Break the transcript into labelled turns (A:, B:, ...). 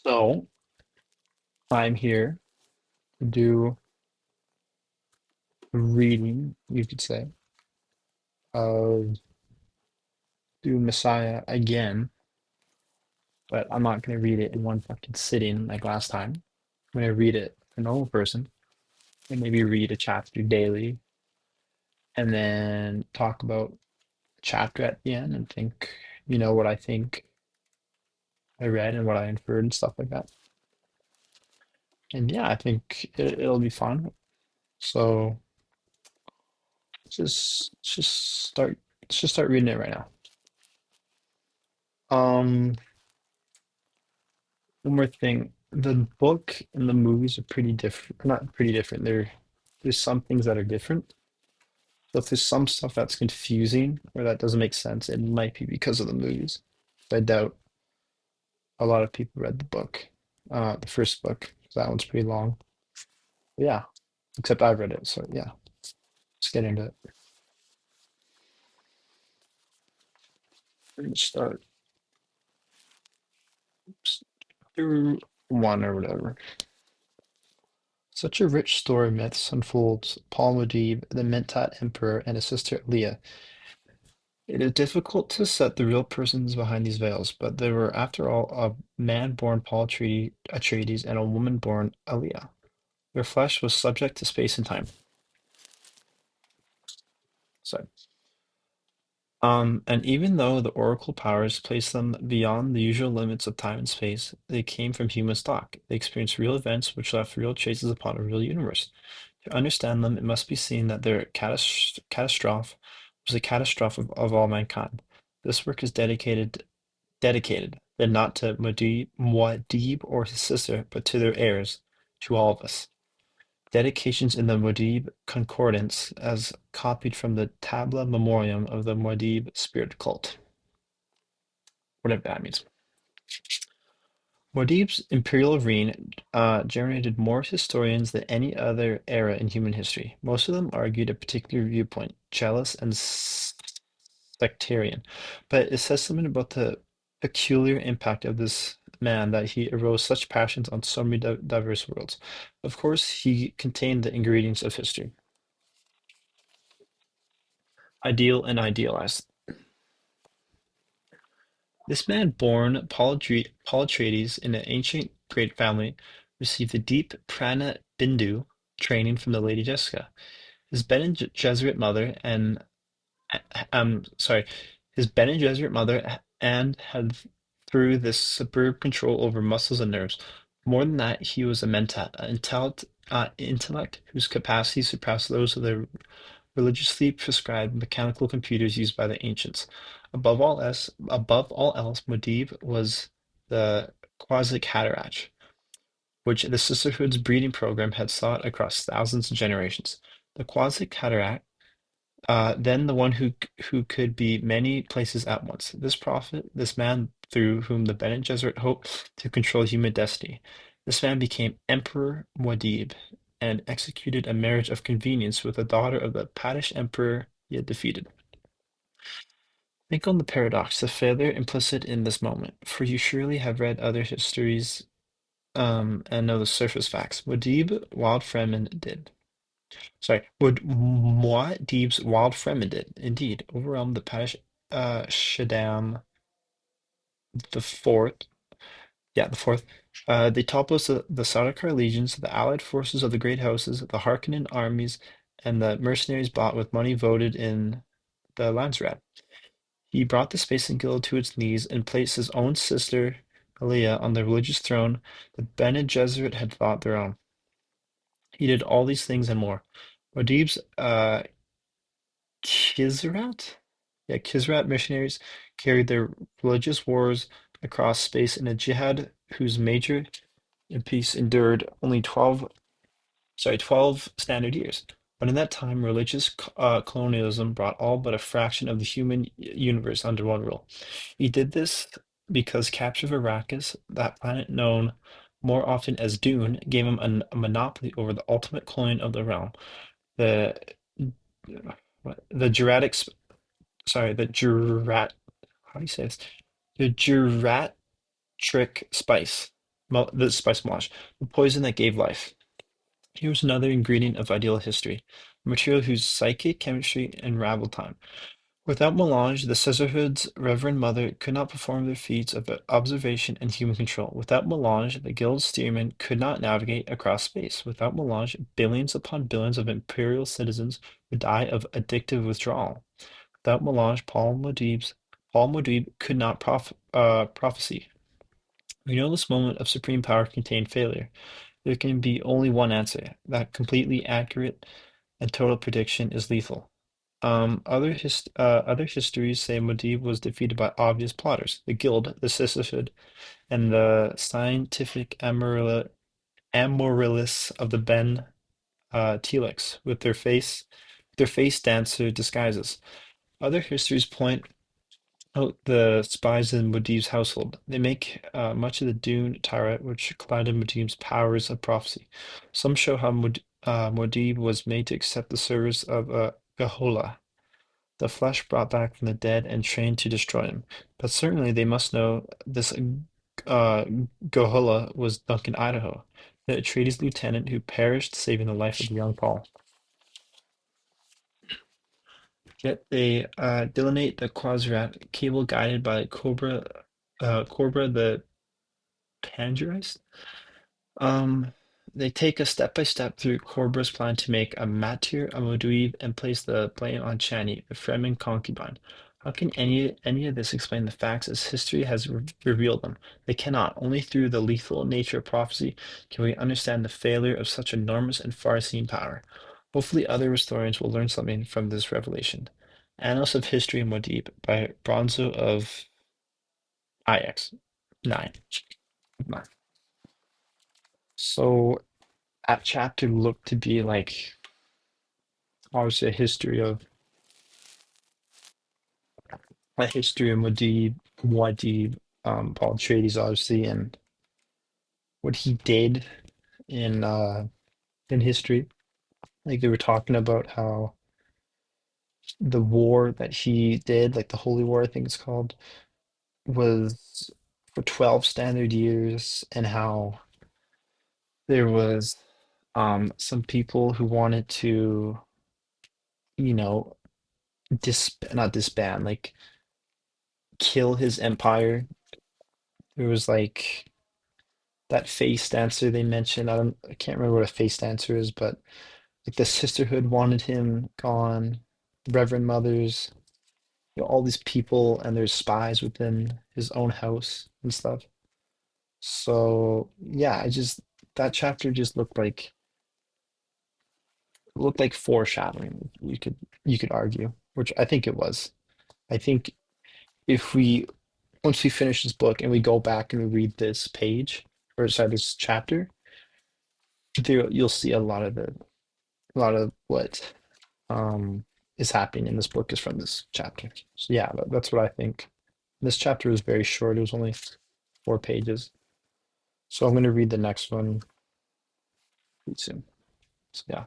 A: So I'm here to do a reading, you could say, of DUNE Messiah again, but I'm not going to read it in one fucking sitting like last time. I'm going to read it for a normal person and maybe read a chapter daily and then talk about the chapter at the end and think, what I think I read and what I inferred and stuff like that. And yeah, I think it'll be fun. So let's just start reading it right now. Um One more thing. The book and the movies are pretty different. Not pretty different. There's some things that are different. So if there's some stuff that's confusing or that doesn't make sense, it might be because of the movies. I doubt a lot of people read the book, the first book. That one's pretty long. But yeah, except I've read it. So yeah, let's get into it. Let's start through one or whatever. Such a rich story of myths unfolds. Paul Muad'Dib, the Mentat Emperor, and his sister Aaliyah. It is difficult to set the real persons behind these veils, but there were, after all, a man born Paul Atreides and a woman born Alia. Their flesh was subject to space and time. So, and even though the oracle powers placed them beyond the usual limits of time and space, they came from human stock. They experienced real events which left real traces upon a real universe. To understand them, it must be seen that their catastrophe was a catastrophe of all mankind. This work is dedicated, then not to Muad'Dib or his sister, but to their heirs, to all of us. Dedications in the Muad'Dib Concordance, as copied from the Tabla Memoriam of the Muad'Dib spirit cult, whatever that means. Muad'Dib's imperial reign generated more historians than any other era in human history. Most of them argued a particular viewpoint, jealous and sectarian, but it says something about the peculiar impact of this man that he arose such passions on so many diverse worlds. Of course, he contained the ingredients of history, ideal and idealized. This man, born Paul Atreides in an ancient great family, received a deep prana bindu training from the Lady Jessica. His Bene Gesserit mother and sorry, his Bene Gesserit mother and had through this superb control over muscles and nerves. More than that, he was a mentat, an intellect whose capacities surpassed those of the religiously prescribed mechanical computers used by the ancients. Above all else, Muad'Dib was the Quasi-Cataract, which the Sisterhood's breeding program had sought across thousands of generations. The Quasi-Cataract then the one who could be many places at once. This prophet, this man through whom the Bene Gesserit hoped to control human destiny. This man became Emperor Muad'Dib and executed a marriage of convenience with the daughter of the Paddish emperor he had defeated. Think on the paradox, the failure implicit in this moment, for you surely have read other histories and know the surface facts. Muad'Dib, wild Fremen did. Sorry, would Muad'Dib's wild Fremen did indeed overwhelm the Panish Shaddam the Fourth. Yeah, the Fourth. They toppled the Sardaukar legions, the allied forces of the Great Houses, the Harkonnen armies, and the mercenaries bought with money voted in the Landsraad. He brought the Spacing Guild to its knees and placed his own sister, Alia, on the religious throne the Bene Gesserit had thought their own. He did all these things and more. Muad'Dib's Kizrat? Yeah, Kizrat missionaries carried their religious wars across space in a jihad whose major piece endured only 12 standard years. But in that time, religious colonialism brought all but a fraction of the human universe under one rule. He did this because capture of Arrakis, that planet known more often as Dune, gave him a monopoly over the ultimate coin of the realm, the the Juratic sorry, the Jurat, how do you say this? The Juratric spice. the spice melange, the poison that gave life. Here was another ingredient of ideal history, a material whose psychic chemistry unraveled time. Without melange, the Sisterhood's Reverend Mother could not perform their feats of observation and human control. Without melange, the Guild's steersman could not navigate across space. Without melange, billions upon billions of Imperial citizens would die of addictive withdrawal. Without melange, Paul Muad'Dib could not prophesy. We know this moment of supreme power contained failure. There can be only one answer. That completely accurate and total prediction is lethal. Other histories say Muad'Dib was defeated by obvious plotters, the Guild, the Sisterhood, and the scientific Amaryllis of the Ben Telex with their face dancer disguises. Other histories point out the spies in Muad'Dib's household. They make much of the Dune Tyrant, which clouded Muad'Dib's powers of prophecy. Some show how Muad'Dib was made to accept the service of Gahola, the flesh brought back from the dead and trained to destroy him. But certainly they must know this Gahola was Duncan Idaho, the Atreides lieutenant who perished saving the life of young Paul. Yet they delineate the Quasrat cable guided by Cobra the Tangerist. Um, they take us step by step through Cobra's plan to make a martyr of Muad'Dib and place the blame on Chani, the Fremen concubine. How can any of this explain the facts as history has revealed them? They cannot. Only through the lethal nature of prophecy can we understand the failure of such enormous and far-seeing power. Hopefully, other historians will learn something from this revelation. Annals of History in Muad'Dib by Bronzo of IX 9. So that chapter looked to be like obviously a history of Muad'Dib, Paul Atreides obviously, and what he did in history. Like they were talking about how the war that he did, like the Holy War, I think it's called, was for 12 standard years, and how there was some people who wanted to, you know, not disband, like kill his empire. There was like that face dancer they mentioned. I can't remember what a face dancer is, but like the Sisterhood wanted him gone, Reverend Mothers, all these people, and there's spies within his own house and stuff. So yeah, that chapter just looked like foreshadowing. You could argue, which I think it was. I think if we once we finish this book and we go back and we read this page, or sorry, this chapter, there you'll see a lot of what is happening in this book is from this chapter. So yeah, that's what I think. This chapter was very short. It was only 4 pages. So I'm going to read the next one pretty soon. So yeah.